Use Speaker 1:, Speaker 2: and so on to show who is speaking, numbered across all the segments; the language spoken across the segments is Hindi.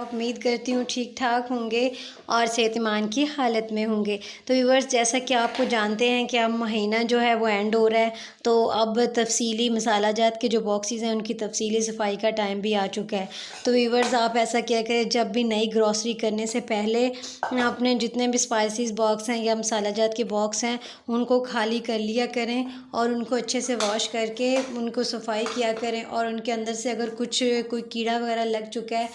Speaker 1: आप? उम्मीद करती हूँ ठीक ठाक होंगे और सेहतमान की हालत में होंगे। तो व्यूअर्स, जैसा कि आपको जानते हैं कि अब महीना जो है वो एंड हो रहा है, तो अब तफ़सीली मसाला जात के जो बॉक्सेस हैं उनकी तफ़सीली सफाई का टाइम भी आ चुका है। तो व्यूअर्स, आप ऐसा क्या करें, जब भी नई ग्रॉसरी करने से पहले अपने जितने भी स्पाइसेस बॉक्स हैं या मसाला जात के बॉक्स हैं उनको खाली कर लिया करें और उनको अच्छे से वॉश करके उनको सफाई किया करें। और उनके अंदर से अगर कोई कीड़ा वगैरह लग चुका है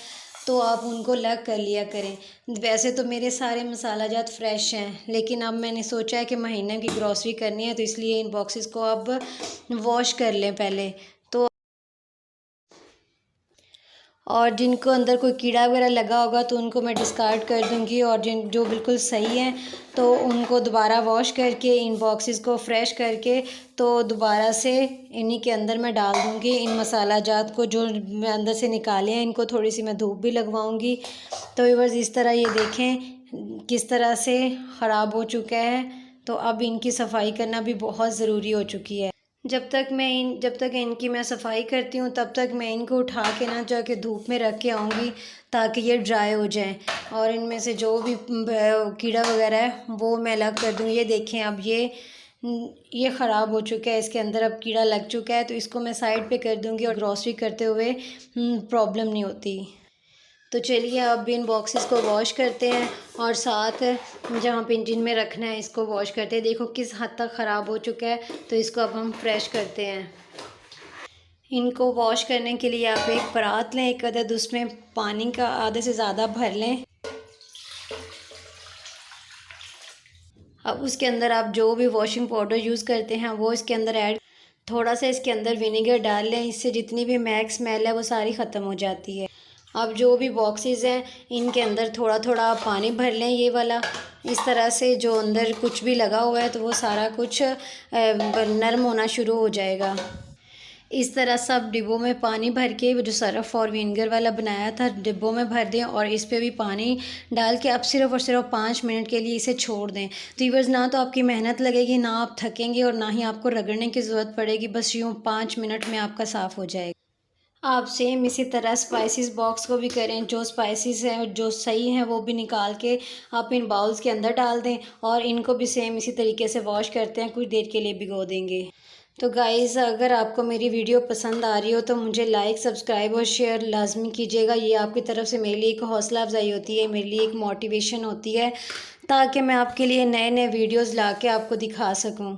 Speaker 1: तो आप उनको अलग कर लिया करें। वैसे तो मेरे सारे मसाला जात फ्रेश हैं, लेकिन अब मैंने सोचा है कि महीने की ग्रॉसरी करनी है, तो इसलिए इन बॉक्सेस को अब वॉश कर लें पहले। तो और जिनको अंदर कोई कीड़ा वगैरह लगा होगा तो उनको मैं डिस्कार्ड कर दूंगी, और जो बिल्कुल सही हैं तो उनको दोबारा वॉश करके इन बॉक्सेस को फ्रेश करके तो दोबारा से इन्हीं के अंदर मैं डाल दूंगी। इन मसाला जात को जो मैं अंदर से निकाले हैं इनको थोड़ी सी मैं धूप भी लगवाऊंगी। तो व्यूअर्स, इस तरह ये देखें किस तरह से ख़राब हो चुका है। तो अब इनकी सफाई करना भी बहुत ज़रूरी हो चुकी है। जब तक इनकी मैं सफाई करती हूँ तब तक मैं इनको उठा के ना जाके धूप में रख के आऊँगी ताकि ये ड्राई हो जाएं, और इनमें से जो भी कीड़ा वगैरह है वो मैं अलग कर दूँ। ये देखें, अब ये ख़राब हो चुका है, इसके अंदर अब कीड़ा लग चुका है, तो इसको मैं साइड पे कर दूँगी और ग्रॉसरी करते हुए प्रॉब्लम नहीं होती। तो चलिए अब इन बॉक्सेस को वॉश करते हैं और साथ जहाँ पे जिनमें रखना है इसको वॉश करते हैं। देखो किस हद तक ख़राब हो चुका है, तो इसको अब हम फ्रेश करते हैं। इनको वॉश करने के लिए आप एक परात लें, एक अदद उसमें पानी का आधे से ज़्यादा भर लें। अब उसके अंदर आप जो भी वॉशिंग पाउडर यूज़ करते हैं वो इसके अंदर ऐड, थोड़ा सा इसके अंदर विनेगर डाल लें, इससे जितनी भी महक स्मेल है वो सारी ख़त्म हो जाती है। अब जो भी बॉक्सेस हैं इनके अंदर थोड़ा थोड़ा पानी भर लें, ये वाला, इस तरह से जो अंदर कुछ भी लगा हुआ है तो वो सारा कुछ नरम होना शुरू हो जाएगा। इस तरह सब डिब्बों में पानी भर के जो सरफ़ और विनेगर वाला बनाया था डिब्बों में भर दें और इस पे भी पानी डाल के अब सिर्फ़ और सिर्फ 5 मिनट के लिए इसे छोड़ दें। तो व्यूअर्स, ना तो आपकी मेहनत लगेगी, ना आप थकेंगे और ना ही आपको रगड़ने की ज़रूरत पड़ेगी, बस यूँ 5 मिनट में आपका साफ़ हो जाएगा। आप सेम इसी तरह स्पाइसेस बॉक्स को भी करें, जो स्पाइसेस हैं जो सही हैं वो भी निकाल के आप इन बाउल्स के अंदर डाल दें और इनको भी सेम इसी तरीके से वॉश करते हैं, कुछ देर के लिए भिगो देंगे। तो गाइज़, अगर आपको मेरी वीडियो पसंद आ रही हो तो मुझे लाइक, सब्सक्राइब और शेयर लाजमी कीजिएगा। ये आपकी तरफ से मेरे लिए एक हौसला अफजाई होती है, मेरे लिए एक मोटिवेशन होती है, ताकि मैं आपके लिए नए नए वीडियोज़ ला के आपको दिखा सकूँ।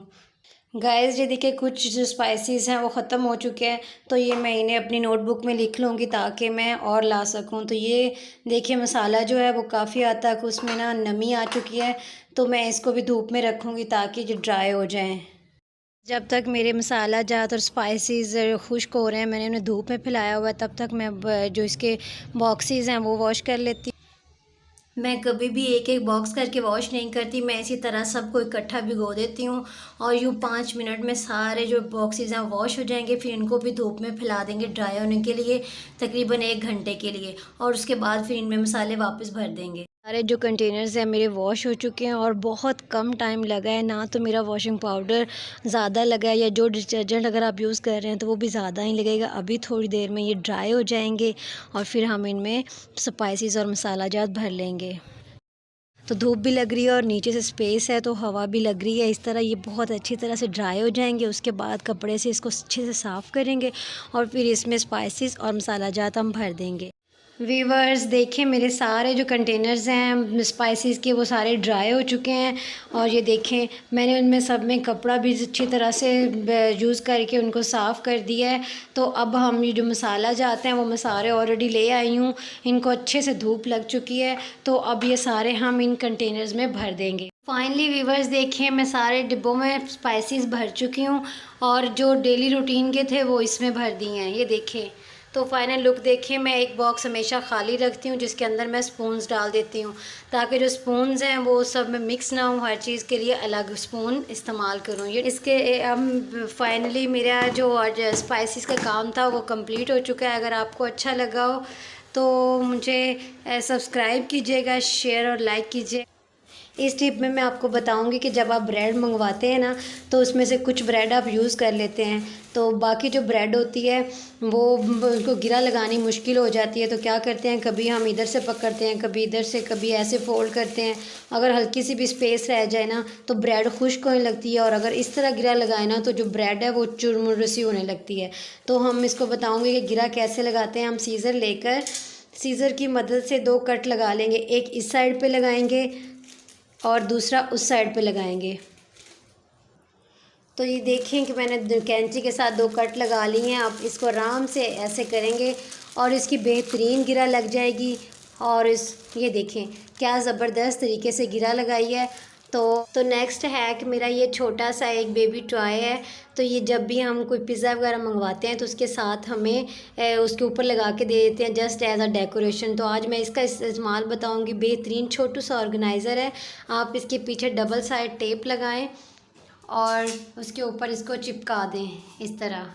Speaker 1: गाइस, ये देखिए कुछ जो स्पाइसेस हैं वो ख़त्म हो चुके हैं, तो ये मैं इन्हें अपनी नोटबुक में लिख लूँगी ताकि मैं और ला सकूँ। तो ये देखिए मसाला जो है वो काफ़ी हद तक उसमें ना नमी आ चुकी है, तो मैं इसको भी धूप में रखूँगी ताकि जो ड्राई हो जाएँ। जब तक मेरे मसाला जात और स्पाइसेस खुश्क हो रहे हैं, मैंने उन्हें धूप में फैलाया हुआ है, तब तक मैं जो इसके बॉक्सेस हैं वो वॉश कर लेती। मैं कभी भी एक एक बॉक्स करके वॉश नहीं करती, मैं इसी तरह सबको इकट्ठा भिगो देती हूँ और यूँ 5 मिनट में सारे जो बॉक्सेस हैं वॉश हो जाएंगे। फिर इनको भी धूप में फैला देंगे ड्राई होने के लिए, तकरीबन 1 घंटे के लिए, और उसके बाद फिर इनमें मसाले वापस भर देंगे। सारे जो कंटेनर्स हैं मेरे वॉश हो चुके हैं और बहुत कम टाइम लगा है, ना तो मेरा वॉशिंग पाउडर ज़्यादा लगा है, या जो डिटर्जेंट अगर आप यूज़ कर रहे हैं तो वो भी ज़्यादा ही लगेगा। अभी थोड़ी देर में ये ड्राई हो जाएंगे और फिर हम इनमें स्पाइसेस और मसाला जात भर लेंगे। तो धूप भी लग रही है और नीचे से स्पेस है तो हवा भी लग रही है। इस तरह ये बहुत अच्छी तरह से ड्राई हो जाएंगे। उसके बाद कपड़े से इसको अच्छे से साफ़ करेंगे और फिर इसमें स्पाइसेस और मसाला जात हम भर देंगे। वीवर्स, देखें मेरे सारे जो कंटेनर्स हैं स्पाइसेस के वो सारे ड्राई हो चुके हैं, और ये देखें मैंने उनमें सब में कपड़ा भी अच्छी तरह से यूज़ करके उनको साफ़ कर दिया है। तो अब हम ये जो मसाला जाते हैं वो मैं सारे ऑलरेडी ले आई हूँ, इनको अच्छे से धूप लग चुकी है, तो अब ये सारे हम इन कंटेनर्स में भर देंगे। फाइनली वीवर्स, देखिए मैं सारे डिब्बों में स्पाइसेस भर चुकी हूँ और जो डेली रूटीन के थे वो इसमें भर दिए हैं। ये देखें, तो फाइनल लुक देखिए। मैं एक बॉक्स हमेशा खाली रखती हूँ जिसके अंदर मैं स्पून्स डाल देती हूँ, ताकि जो स्पून्स हैं वो सब में मिक्स ना हो, हर चीज़ के लिए अलग स्पून इस्तेमाल करूँ। ये इसके अब फाइनली मेरा जो स्पाइसेस का काम था वो कंप्लीट हो चुका है। अगर आपको अच्छा लगा हो तो मुझे सब्सक्राइब कीजिएगा, शेयर और लाइक कीजिए। इस टिप में मैं आपको बताऊंगी कि जब आप ब्रेड मंगवाते हैं ना, तो उसमें से कुछ ब्रेड आप यूज़ कर लेते हैं, तो बाकी जो ब्रेड होती है वो उसको गिरा लगानी मुश्किल हो जाती है। तो क्या करते हैं, कभी हम इधर से पकड़ते हैं, कभी इधर से, कभी ऐसे फ़ोल्ड करते हैं। अगर हल्की सी भी स्पेस रह जाए ना तो ब्रेड खुश्क होने लगती है, और अगर इस तरह गिरा लगाए ना तो जो ब्रेड है वो चुरमुर सी होने लगती है। तो हम इसको बताऊँगी कि गिरा कैसे लगाते हैं। हम सीज़र लेकर सीज़र की मदद से 2 कट लगा लेंगे, एक इस साइड पे लगाएंगे और दूसरा उस साइड पे लगाएंगे। तो ये देखें कि मैंने कैंची के साथ 2 कट लगा लिए हैं। आप इसको आराम से ऐसे करेंगे और इसकी बेहतरीन गिरा लग जाएगी। और ये देखें क्या ज़बरदस्त तरीके से गिरा लगाई है। तो नेक्स्ट है कि मेरा ये छोटा सा एक बेबी टॉय है। तो ये जब भी हम कोई पिज़्ज़ा वगैरह मंगवाते हैं तो उसके साथ हमें उसके ऊपर लगा के दे देते हैं, जस्ट एज अ डेकोरेशन। तो आज मैं इसका इस्तेमाल बताऊंगी। बेहतरीन छोटू सा ऑर्गेनाइज़र है। आप इसके पीछे डबल साइड टेप लगाएं और उसके ऊपर इसको चिपका दें इस तरह।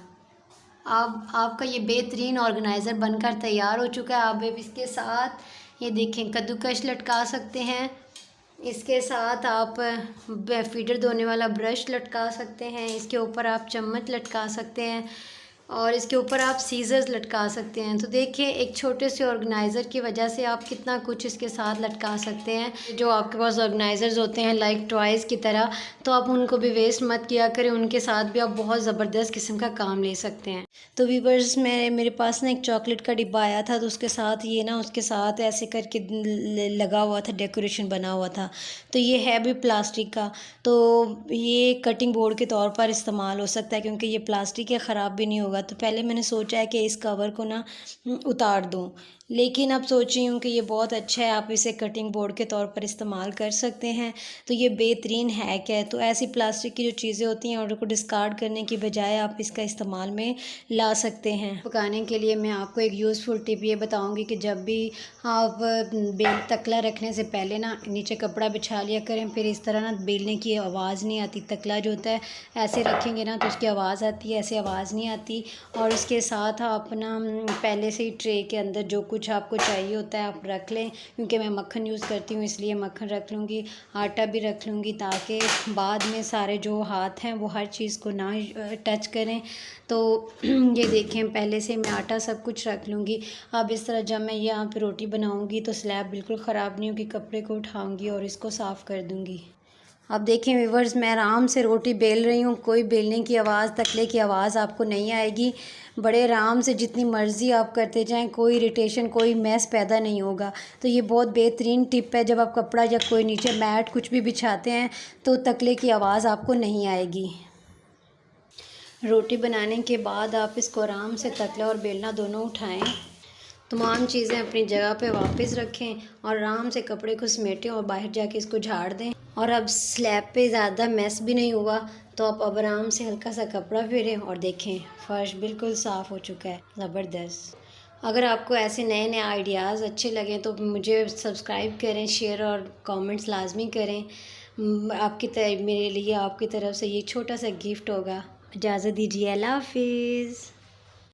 Speaker 1: अब आपका ये बेहतरीन ऑर्गेनाइज़र बनकर तैयार हो चुका है। आप इसके साथ ये देखें कद्दूकश लटका सकते हैं। इसके साथ आप फीडर धोने वाला ब्रश लटका सकते हैं। इसके ऊपर आप चम्मच लटका सकते हैं और इसके ऊपर आप सीज़र्स लटका सकते हैं। तो देखिए एक छोटे से ऑर्गेनाइज़र की वजह से आप कितना कुछ इसके साथ लटका सकते हैं। जो आपके पास ऑर्गेनाइज़र्स होते हैं लाइक टॉयज़ की तरह, तो आप उनको भी वेस्ट मत किया करें, उनके साथ भी आप बहुत ज़बरदस्त किस्म का काम ले सकते हैं। तो व्यूअर्स मेरे पास ना एक चॉकलेट का डिब्बा आया था, तो उसके साथ ये ना उसके साथ ऐसे करके लगा हुआ था, डेकोरेशन बना हुआ था। तो ये है भी प्लास्टिक का, तो ये कटिंग बोर्ड के तौर पर इस्तेमाल हो सकता है क्योंकि ये प्लास्टिक है, ख़राब भी नहीं होगा। तो पहले मैंने सोचा है कि इस कवर को ना उतार दूँ, लेकिन अब सोच रही हूँ कि ये बहुत अच्छा है, आप इसे कटिंग बोर्ड के तौर पर इस्तेमाल कर सकते हैं। तो ये बेहतरीन हैक है। तो ऐसी प्लास्टिक की जो चीज़ें होती हैं उनको डिस्कार्ड करने की बजाय आप इसका इस्तेमाल में ला सकते हैं। पकाने के लिए मैं आपको एक यूज़फुल टिप ये बताऊँगी कि जब भी आप बेल तकला रखने से पहले ना नीचे कपड़ा बिछा लिया करें, फिर इस तरह ना बेलने की आवाज़ नहीं आती। तकला जो होता है ऐसे रखेंगे ना तो उसकी आवाज़ आती है, ऐसे आवाज़ नहीं आती। और इसके साथ आप ना पहले से ही ट्रे के अंदर जो कुछ आपको चाहिए होता है आप रख लें, क्योंकि मैं मक्खन यूज़ करती हूँ इसलिए मक्खन रख लूँगी, आटा भी रख लूँगी, ताकि बाद में सारे जो हाथ हैं वो हर चीज़ को ना टच करें। तो ये देखें पहले से मैं आटा सब कुछ रख लूँगी। अब इस तरह जब मैं यहाँ पे रोटी बनाऊँगी तो स्लैब बिल्कुल ख़राब नहीं होगी, कपड़े को उठाऊँगी और इसको साफ़ कर दूँगी। अब देखें व्यूअर्स मैं आराम से रोटी बेल रही हूँ, कोई बेलने की आवाज़, तकले की आवाज़ आपको नहीं आएगी। बड़े आराम से जितनी मर्ज़ी आप करते जाएं, कोई इरिटेशन, कोई मैस पैदा नहीं होगा। तो ये बहुत बेहतरीन टिप है। जब आप कपड़ा या कोई नीचे मैट कुछ भी बिछाते हैं तो तकले की आवाज़ आपको नहीं आएगी। रोटी बनाने के बाद आप इसको आराम से तकला और बेलना दोनों उठाएं, तमाम चीज़ें अपनी जगह पे वापस रखें और आराम से कपड़े को समेटें और बाहर जाके इसको झाड़ दें। और अब स्लैब पे ज़्यादा मैस भी नहीं हुआ, तो आप अब आराम से हल्का सा कपड़ा फेरें और देखें फ़र्श बिल्कुल साफ़ हो चुका है। ज़बरदस्त। अगर आपको ऐसे नए नए आइडियाज़ अच्छे लगें तो मुझे सब्सक्राइब करें, शेयर और कमेंट्स लाजमी करें। मेरे लिए आपकी तरफ से ये छोटा सा गिफ्ट होगा। इजाज़त दीजिए, अल्लाह हाफिज़।